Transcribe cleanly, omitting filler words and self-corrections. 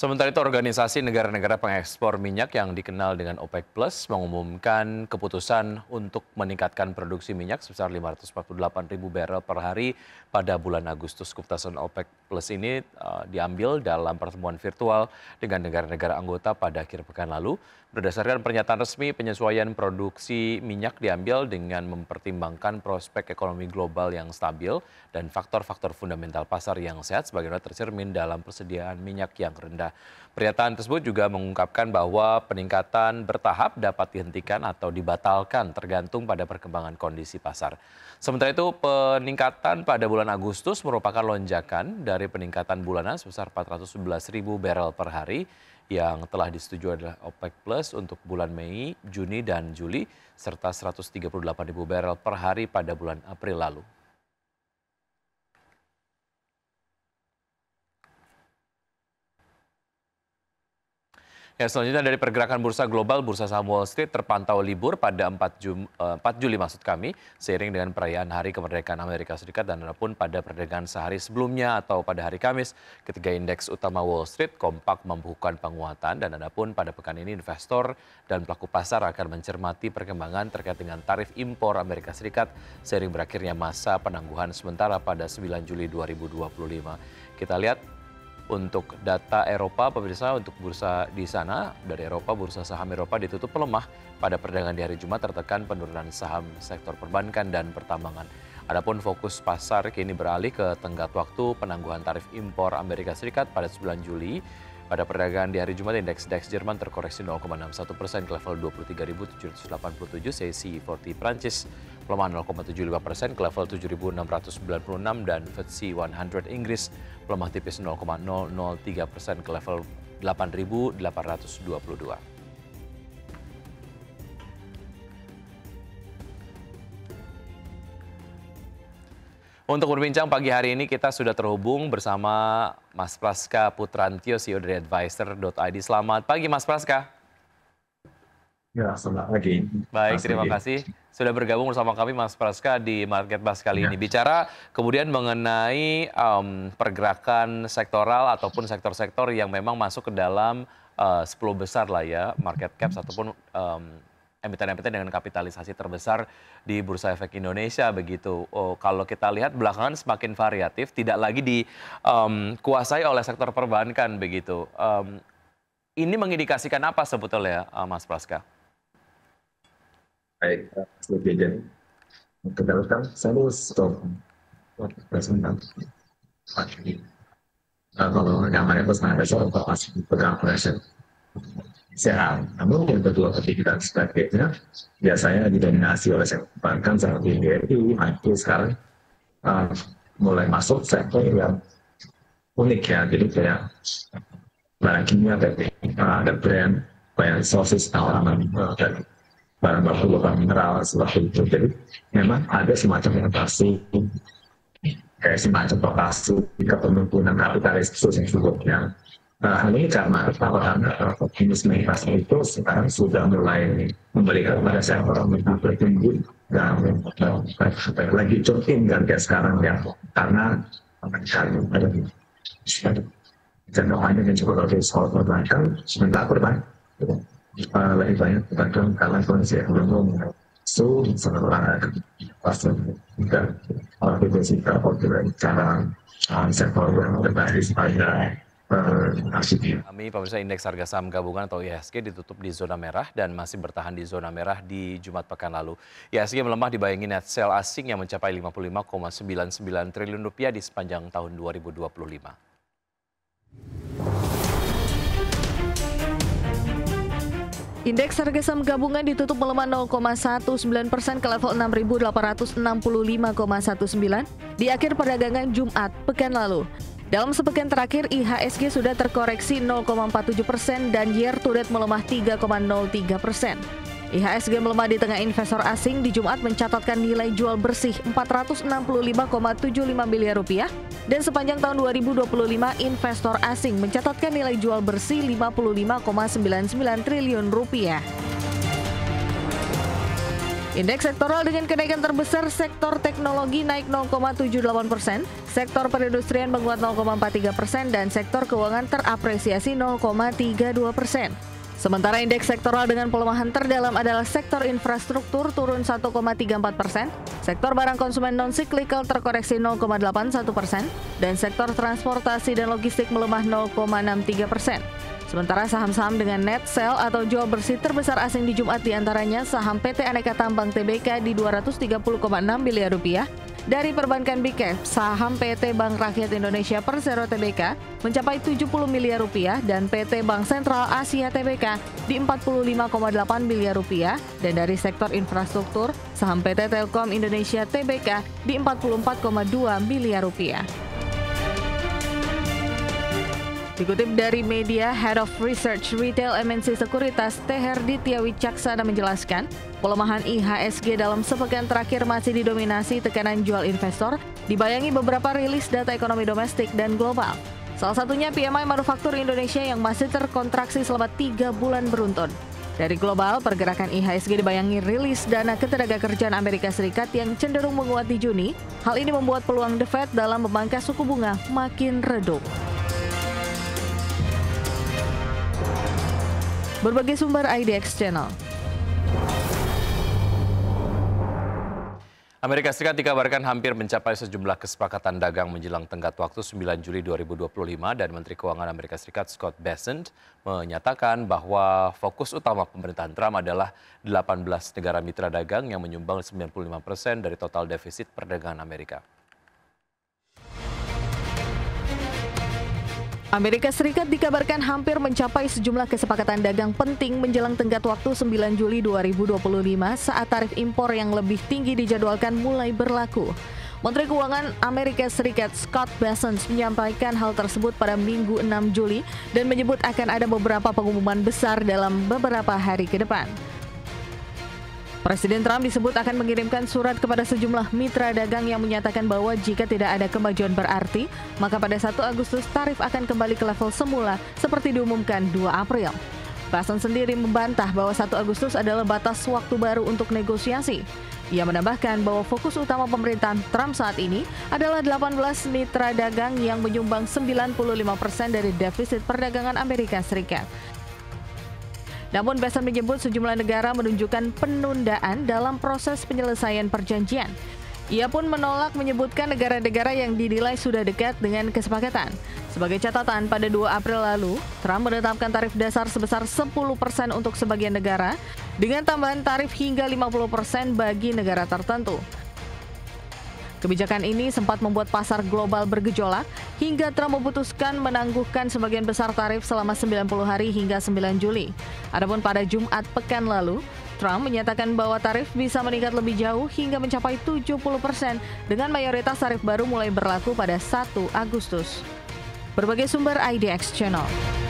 Sementara itu, organisasi negara-negara pengekspor minyak yang dikenal dengan OPEC Plus mengumumkan keputusan untuk meningkatkan produksi minyak sebesar 548.000 barel per hari pada bulan Agustus. Keputusan OPEC Plus ini diambil dalam pertemuan virtual dengan negara-negara anggota pada akhir pekan lalu. Berdasarkan pernyataan resmi, penyesuaian produksi minyak diambil dengan mempertimbangkan prospek ekonomi global yang stabil dan faktor-faktor fundamental pasar yang sehat sebagaimana tercermin dalam persediaan minyak yang rendah. Pernyataan tersebut juga mengungkapkan bahwa peningkatan bertahap dapat dihentikan atau dibatalkan tergantung pada perkembangan kondisi pasar. Sementara itu, peningkatan pada bulan Agustus merupakan lonjakan dari peningkatan bulanan sebesar 411.000 barel per hari yang telah disetujui adalah OPEC Plus untuk bulan Mei, Juni, dan Juli, serta 138.000 barel per hari pada bulan April lalu. Ya, selanjutnya dari pergerakan bursa global, bursa saham Wall Street terpantau libur pada 4 Juli seiring dengan perayaan Hari Kemerdekaan Amerika Serikat dan adapun pada perdagangan sehari sebelumnya atau pada hari Kamis, ketiga indeks utama Wall Street kompak membukukan penguatan dan adapun pada pekan ini investor dan pelaku pasar akan mencermati perkembangan terkait dengan tarif impor Amerika Serikat seiring berakhirnya masa penangguhan sementara pada 9 Juli 2025. Kita lihat untuk data Eropa, pemirsa, untuk bursa di sana, dari Eropa, bursa saham Eropa ditutup melemah pada perdagangan di hari Jumat tertekan penurunan saham sektor perbankan dan pertambangan. Adapun fokus pasar kini beralih ke tenggat waktu penangguhan tarif impor Amerika Serikat pada 9 Juli. Pada perdagangan di hari Jumat, indeks DAX Jerman terkoreksi 0,61% ke level 23.787, CAC 40 Prancis melemah 0,75% ke level 7.696 dan FTSE 100 Inggris melemah tipis 0,003% ke level 8.822. Untuk berbincang pagi hari ini kita sudah terhubung bersama Mas Praska Putrantio, CEO dari Advisor.id. Selamat pagi Mas Praska. Ya, selamat pagi. Baik, terima kasih sudah bergabung bersama kami Mas Praska di Market Buzz kali ini. Bicara kemudian mengenai pergerakan sektoral ataupun sektor-sektor yang memang masuk ke dalam 10 besar lah ya, market caps ataupun emiten-emiten dengan kapitalisasi terbesar di Bursa Efek Indonesia begitu. Kalau kita lihat belakangan semakin variatif, tidak lagi dikuasai oleh sektor perbankan begitu. Ini mengindikasikan apa sebetulnya, Mas Praska? Baik, sedikit. Kedalaman saya stop presentasi. Kalau gambarnya pesan ada soal masih pegang pressure. Sehat. Namun yang kedua ketika sebagainya biasanya didominasi oleh sektor perbankan seperti BRI, itu sekarang mulai masuk sektor yang unik ya. Jadi kayak barang kimia, ada brand, banyak resources, tawaran dan barang baku logam mineral seperti itu. Jadi memang ada semacam inovasi, kayak semacam rotasi kepemimpinan kapitalis khusus yang sebutnya. Hal ini karena optimisme investor itu sekarang sudah mulai memberikan kepada sektor yang bertumbuh dan lagi cutin harga sekarang ya karena ada jangkauannya yang cukup lebih soal perbankan sementara perbankan lebih banyak perbankan karena kondisi ekonomi setelah pasar dan organisasi cara sektor yang berbasis pada Kami pemirsa indeks harga saham gabungan atau IHSG ditutup di zona merah dan masih bertahan di zona merah di Jumat pekan lalu. IHSG melemah dibayangi net sell asing yang mencapai 55,99 triliun rupiah di sepanjang tahun 2025. Indeks harga saham gabungan ditutup melemah 0,19% ke level 6.865,19 di akhir perdagangan Jumat pekan lalu. Dalam sepekan terakhir, IHSG sudah terkoreksi 0,47% dan year to date melemah 3,03%. IHSG melemah di tengah investor asing di Jumat mencatatkan nilai jual bersih 465,75 miliar rupiah dan sepanjang tahun 2025 investor asing mencatatkan nilai jual bersih 55,99 triliun rupiah. Indeks sektoral dengan kenaikan terbesar sektor teknologi naik 0,78%, sektor perindustrian menguat 0,43%, dan sektor keuangan terapresiasi 0,32%. Sementara indeks sektoral dengan pelemahan terdalam adalah sektor infrastruktur turun 1,34%, sektor barang konsumen non-cyclical terkoreksi 0,81%, dan sektor transportasi dan logistik melemah 0,63%. Sementara saham-saham dengan net sell atau jual bersih terbesar asing di Jumat diantaranya saham PT Aneka Tambang Tbk di Rp230,6 miliar, dari perbankan Big Cap, saham PT Bank Rakyat Indonesia Persero Tbk mencapai Rp70 miliar dan PT Bank Sentral Asia Tbk di Rp45,8 miliar, dan dari sektor infrastruktur, saham PT Telkom Indonesia Tbk di Rp44,2 miliar. Dikutip dari media, Head of Research Retail MNC Sekuritas Teher Ditya Wicaksana menjelaskan, pelemahan IHSG dalam sepekan terakhir masih didominasi tekanan jual investor, dibayangi beberapa rilis data ekonomi domestik dan global. Salah satunya PMI Manufaktur Indonesia yang masih terkontraksi selama 3 bulan beruntun. Dari global, pergerakan IHSG dibayangi rilis dana ketenagakerjaan Amerika Serikat yang cenderung menguat di Juni. Hal ini membuat peluang The Fed dalam memangkas suku bunga makin redup. Berbagai sumber IDX Channel. Amerika Serikat dikabarkan hampir mencapai sejumlah kesepakatan dagang menjelang tenggat waktu 9 Juli 2025 dan Menteri Keuangan Amerika Serikat Scott Bessent menyatakan bahwa fokus utama pemerintahan Trump adalah 18 negara mitra dagang yang menyumbang 95% dari total defisit perdagangan Amerika. Amerika Serikat dikabarkan hampir mencapai sejumlah kesepakatan dagang penting menjelang tenggat waktu 9 Juli 2025 saat tarif impor yang lebih tinggi dijadwalkan mulai berlaku. Menteri Keuangan Amerika Serikat Scott Bessent menyampaikan hal tersebut pada Minggu 6 Juli dan menyebut akan ada beberapa pengumuman besar dalam beberapa hari ke depan. Presiden Trump disebut akan mengirimkan surat kepada sejumlah mitra dagang yang menyatakan bahwa jika tidak ada kemajuan berarti, maka pada 1 Agustus tarif akan kembali ke level semula seperti diumumkan 2 April. Bessent sendiri membantah bahwa 1 Agustus adalah batas waktu baru untuk negosiasi. Ia menambahkan bahwa fokus utama pemerintahan Trump saat ini adalah 18 mitra dagang yang menyumbang 95% dari defisit perdagangan Amerika Serikat. Namun Bessent menyebut sejumlah negara menunjukkan penundaan dalam proses penyelesaian perjanjian. Ia pun menolak menyebutkan negara-negara yang dinilai sudah dekat dengan kesepakatan. Sebagai catatan, pada 2 April lalu, Trump menetapkan tarif dasar sebesar 10% untuk sebagian negara, dengan tambahan tarif hingga 50% bagi negara tertentu. Kebijakan ini sempat membuat pasar global bergejolak hingga Trump memutuskan menangguhkan sebagian besar tarif selama 90 hari hingga 9 Juli. Adapun pada Jumat pekan lalu, Trump menyatakan bahwa tarif bisa meningkat lebih jauh hingga mencapai 70% dengan mayoritas tarif baru mulai berlaku pada 1 Agustus. Berbagai sumber IDX Channel.